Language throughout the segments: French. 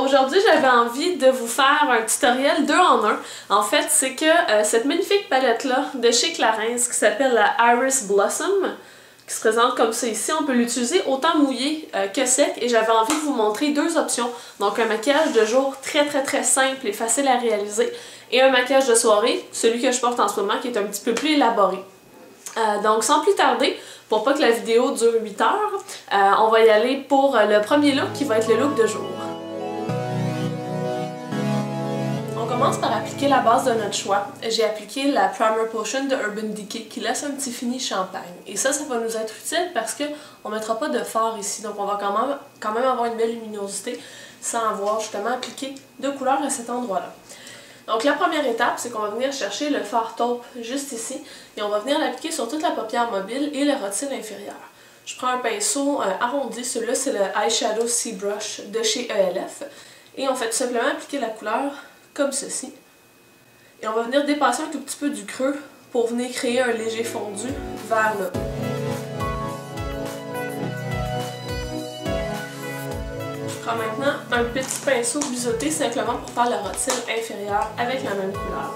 Aujourd'hui, j'avais envie de vous faire un tutoriel 2 en 1. En fait, c'est que cette magnifique palette-là de chez Clarins qui s'appelle la Iris Blossom, qui se présente comme ça ici, on peut l'utiliser autant mouillé que sec et j'avais envie de vous montrer 2 options. Donc un maquillage de jour très simple et facile à réaliser et un maquillage de soirée, celui que je porte en ce moment qui est un petit peu plus élaboré. Donc sans plus tarder, pour pas que la vidéo dure 8 heures, on va y aller pour le premier look qui va être le look de jour. On commence par appliquer la base de notre choix. J'ai appliqué la Primer Potion de Urban Decay qui laisse un petit fini champagne. Et ça va nous être utile parce qu'on ne mettra pas de fard ici, donc on va quand même avoir une belle luminosité sans avoir justement appliqué de couleur à cet endroit-là. Donc la première étape, c'est qu'on va venir chercher le fard taupe juste ici et on va venir l'appliquer sur toute la paupière mobile et le rotile inférieur. Je prends un pinceau arrondi, celui-là c'est le Eyeshadow Sea Brush de chez ELF et on fait tout simplement appliquer la couleur comme ceci. Et on va venir dépasser un tout petit peu du creux pour venir créer un léger fondu vers le haut. Je prends maintenant un petit pinceau biseauté simplement pour faire le rotile inférieur avec la même couleur.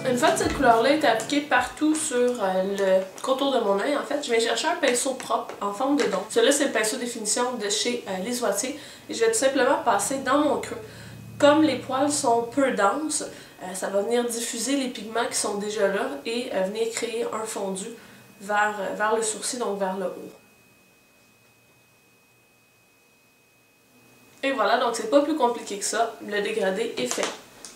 Une fois que cette couleur-là est appliquée partout sur le contour de mon œil, en fait, je vais chercher un pinceau propre en forme de dôme. Celui-là, c'est le pinceau définition de chez Les Oitiers et je vais tout simplement passer dans mon creux. Comme les poils sont peu denses, ça va venir diffuser les pigments qui sont déjà là et venir créer un fondu vers le sourcil, donc vers le haut. Et voilà, donc c'est pas plus compliqué que ça, le dégradé est fait.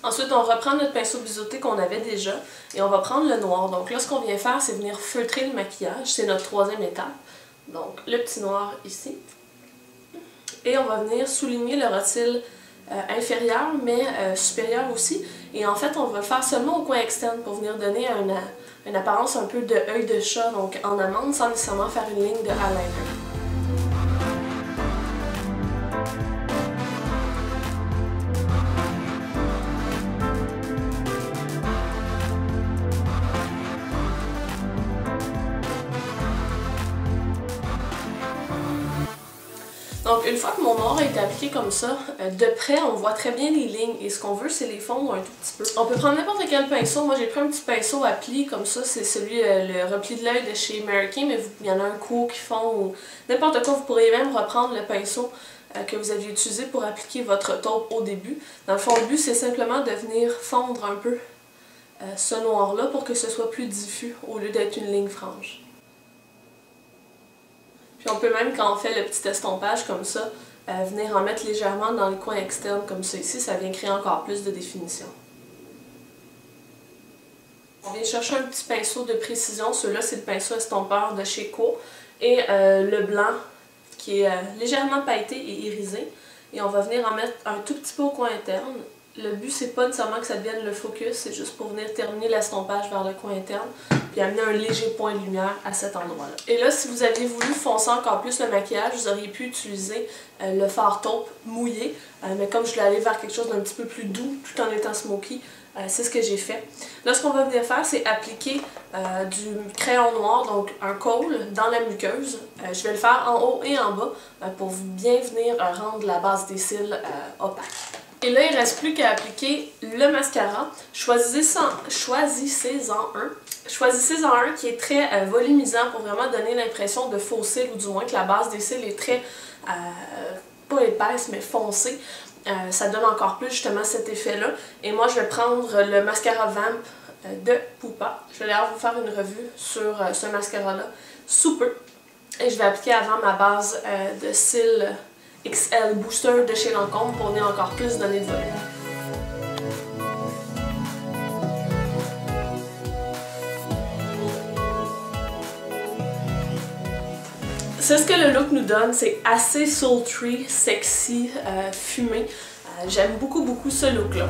Ensuite, on reprend notre pinceau biseauté qu'on avait déjà et on va prendre le noir. Donc là, ce qu'on vient faire, c'est venir feutrer le maquillage, c'est notre 3e étape. Donc le petit noir ici. Et on va venir souligner le rotile inférieur, mais supérieur aussi. Et en fait, on va le faire seulement au coin externe pour venir donner une apparence un peu de œil de chat, donc en amande, sans nécessairement faire une ligne de eyeliner. Donc une fois que mon noir a été appliqué comme ça, de près on voit très bien les lignes et ce qu'on veut c'est les fondre un tout petit peu. On peut prendre n'importe quel pinceau, moi j'ai pris un petit pinceau à plis comme ça, c'est celui, le repli de l'œil de chez Mary Kay, mais il y en a un court qui fond ou n'importe quoi, vous pourriez même reprendre le pinceau que vous aviez utilisé pour appliquer votre taupe au début. Dans le fond le but c'est simplement de venir fondre un peu ce noir là pour que ce soit plus diffus au lieu d'être une ligne franche. Puis on peut même, quand on fait le petit estompage comme ça, venir en mettre légèrement dans les coins externes comme ça ici, ça vient créer encore plus de définition. On vient chercher un petit pinceau de précision, celui-là c'est le pinceau estompeur de chez Co. Et le blanc qui est légèrement pailleté et irisé. Et on va venir en mettre un tout petit peu au coin interne. Le but c'est pas nécessairement que ça devienne le focus, c'est juste pour venir terminer l'estompage vers le coin interne puis amener un léger point de lumière à cet endroit-là. Et là, si vous aviez voulu foncer encore plus le maquillage, vous auriez pu utiliser le fard taupe mouillé, mais comme je voulais aller vers quelque chose d'un petit peu plus doux tout en étant smoky, c'est ce que j'ai fait. Là, ce qu'on va venir faire, c'est appliquer du crayon noir, donc un kohl, dans la muqueuse. Je vais le faire en haut et en bas pour bien venir rendre la base des cils opaque. Et là, il ne reste plus qu'à appliquer le mascara. Choisissez-en un. Choisissez-en un qui est très volumisant pour vraiment donner l'impression de faux cils, ou du moins que la base des cils est très, pas épaisse, mais foncée. Ça donne encore plus justement cet effet-là. Et moi, je vais prendre le mascara Vamp de Pupa. Je vais d'ailleurs vous faire une revue sur ce mascara-là sous peu. Et je vais appliquer avant ma base de cils XL Booster de chez Lancôme pour venir encore plus donner de volume. C'est ce que le look nous donne, c'est assez sultry, sexy, fumé. J'aime beaucoup ce look-là.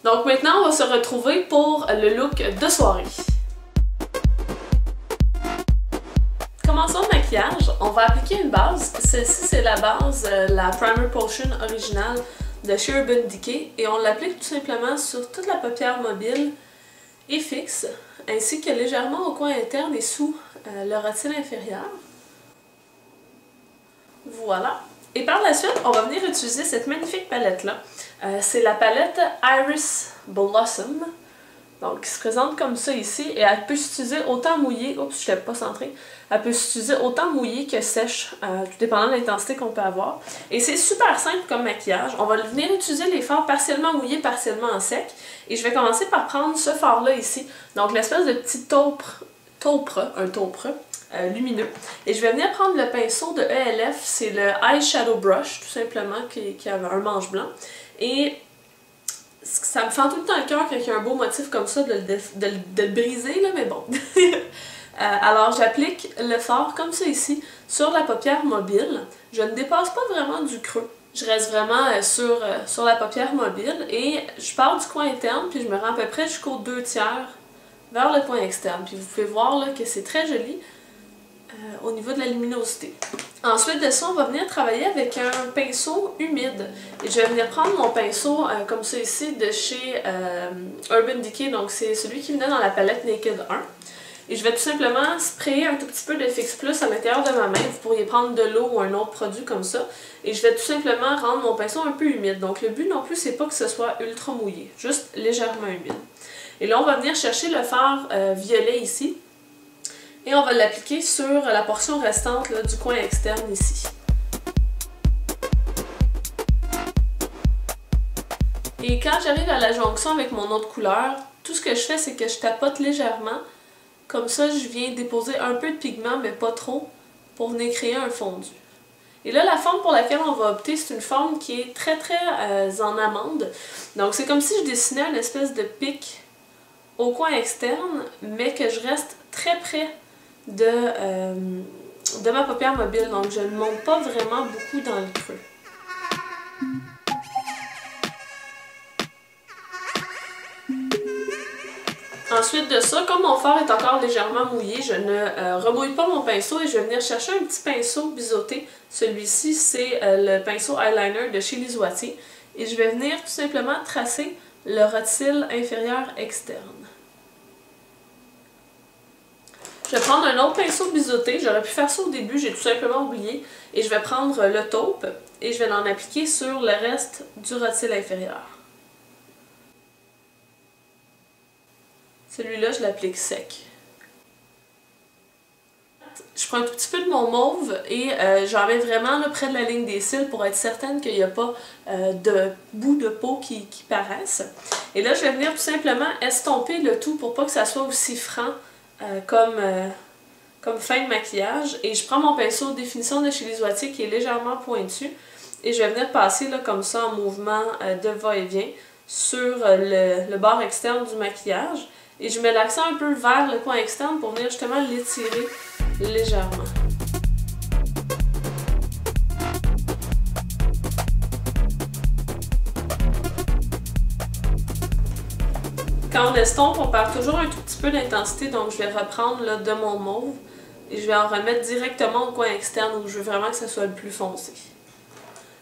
Donc maintenant, on va se retrouver pour le look de soirée. Commençons le maquillage. on va appliquer une base. Celle-ci, c'est la base, la Primer Potion originale de chez Urban Decay. Et on l'applique tout simplement sur toute la paupière mobile et fixe, ainsi que légèrement au coin interne et sous le rotile inférieur. Voilà. Et par la suite, on va venir utiliser cette magnifique palette-là. C'est la palette Iris Blossom. Donc, qui se présente comme ça ici, et elle peut s'utiliser autant mouillée, oups, je ne l'avais pas centrée, elle peut s'utiliser autant mouillée que sèche, tout dépendant de l'intensité qu'on peut avoir. Et c'est super simple comme maquillage. On va venir utiliser les fards partiellement mouillés, partiellement en sec. Et je vais commencer par prendre ce fard-là ici, donc l'espèce de petit taupre lumineux. Et je vais venir prendre le pinceau de ELF, c'est le Eyeshadow Brush, tout simplement, qui a un manche blanc. Et ça me fend tout le temps le cœur quand il y a un beau motif comme ça de le briser, là, mais bon. Alors j'applique le fard comme ça ici sur la paupière mobile. Je ne dépasse pas vraiment du creux. Je reste vraiment sur la paupière mobile et je pars du coin interne puis je me rends à peu près jusqu'aux 2/3 vers le coin externe. Puis vous pouvez voir là, que c'est très joli au niveau de la luminosité. Ensuite de ça, on va venir travailler avec un pinceau humide. Et je vais venir prendre mon pinceau comme ça ici de chez Urban Decay. Donc c'est celui qui venait dans la palette Naked 1. Et je vais tout simplement sprayer un tout petit peu de Fix Plus à l'intérieur de ma main. Vous pourriez prendre de l'eau ou un autre produit comme ça. Et je vais tout simplement rendre mon pinceau un peu humide. Donc le but non plus, c'est pas que ce soit ultra mouillé, juste légèrement humide. Et là, on va venir chercher le fard violet ici. Et on va l'appliquer sur la portion restante là, du coin externe ici. Et quand j'arrive à la jonction avec mon autre couleur, tout ce que je fais, c'est que je tapote légèrement. Comme ça, je viens déposer un peu de pigment, mais pas trop, pour venir créer un fondu. Et là, la forme pour laquelle on va opter, c'est une forme qui est très en amande. Donc c'est comme si je dessinais une espèce de pic au coin externe, mais que je reste très près de ma paupière mobile, donc je ne monte pas vraiment beaucoup dans le creux. Ensuite de ça, comme mon fard est encore légèrement mouillé, je ne remouille pas mon pinceau et je vais venir chercher un petit pinceau biseauté. Celui-ci, c'est le pinceau eyeliner de chez Lisuati. Et je vais venir tout simplement tracer le rotile inférieur externe. Je vais prendre un autre pinceau biseauté, j'aurais pu faire ça au début, j'ai tout simplement oublié. Et je vais prendre le taupe et je vais l'en appliquer sur le reste du rotile inférieur. Celui-là, je l'applique sec. Je prends un tout petit peu de mon mauve et j'en mets vraiment là, près de la ligne des cils pour être certaine qu'il n'y a pas de bout de peau qui paraissent. Et là, je vais venir tout simplement estomper le tout pour pas que ça soit aussi franc comme fin de maquillage. Et je prends mon pinceau définition de chez Lisuati qui est légèrement pointu et je vais venir passer là, comme ça en mouvement de va-et-vient sur le bord externe du maquillage. Et je mets l'accent un peu vers le coin externe pour venir justement l'étirer légèrement. Quand on estompe, on perd toujours un tout petit peu d'intensité, donc je vais reprendre là, de mon mauve et je vais en remettre directement au coin externe où je veux vraiment que ça soit le plus foncé.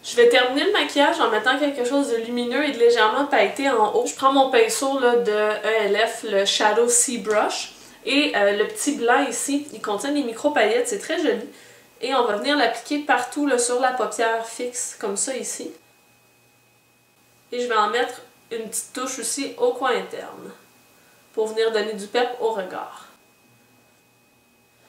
Je vais terminer le maquillage en mettant quelque chose de lumineux et de légèrement pailleté en haut. Je prends mon pinceau là, de ELF, le Shadow Sea Brush, et le petit blanc ici, il contient des micro-paillettes, c'est très joli. Et on va venir l'appliquer partout là, sur la paupière fixe, comme ça ici. Et je vais en mettre une petite touche aussi au coin interne, pour venir donner du pep au regard.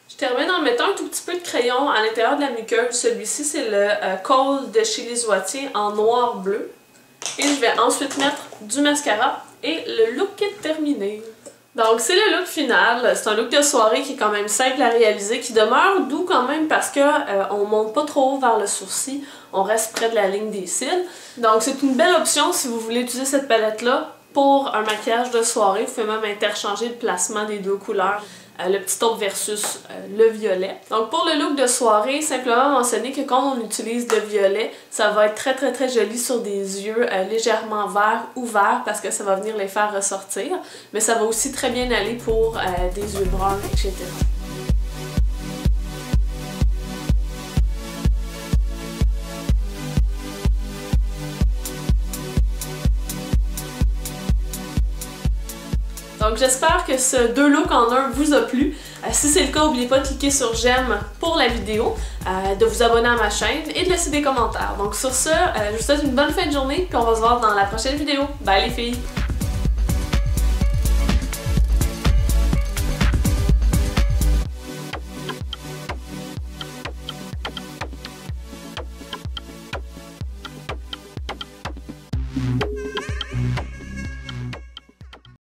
Je termine en mettant un tout petit peu de crayon à l'intérieur de la muqueuse. Celui-ci, c'est le Kohl de chez Lisuati en noir-bleu. Et je vais ensuite mettre du mascara et le look est terminé. Donc c'est le look final. C'est un look de soirée qui est quand même simple à réaliser, qui demeure doux quand même parce que on monte pas trop haut vers le sourcil. On reste près de la ligne des cils. Donc c'est une belle option si vous voulez utiliser cette palette-là pour un maquillage de soirée. Vous pouvez même interchanger le placement des deux couleurs. Le petit taupe versus le violet. Donc pour le look de soirée, simplement mentionner que quand on utilise le violet, ça va être très joli sur des yeux légèrement verts ou verts parce que ça va venir les faire ressortir. Mais ça va aussi très bien aller pour des yeux bruns, etc. Donc j'espère que ce 2 looks en un vous a plu. Si c'est le cas, n'oubliez pas de cliquer sur j'aime pour la vidéo, de vous abonner à ma chaîne et de laisser des commentaires. Donc sur ce, je vous souhaite une bonne fin de journée puis on va se voir dans la prochaine vidéo. Bye les filles!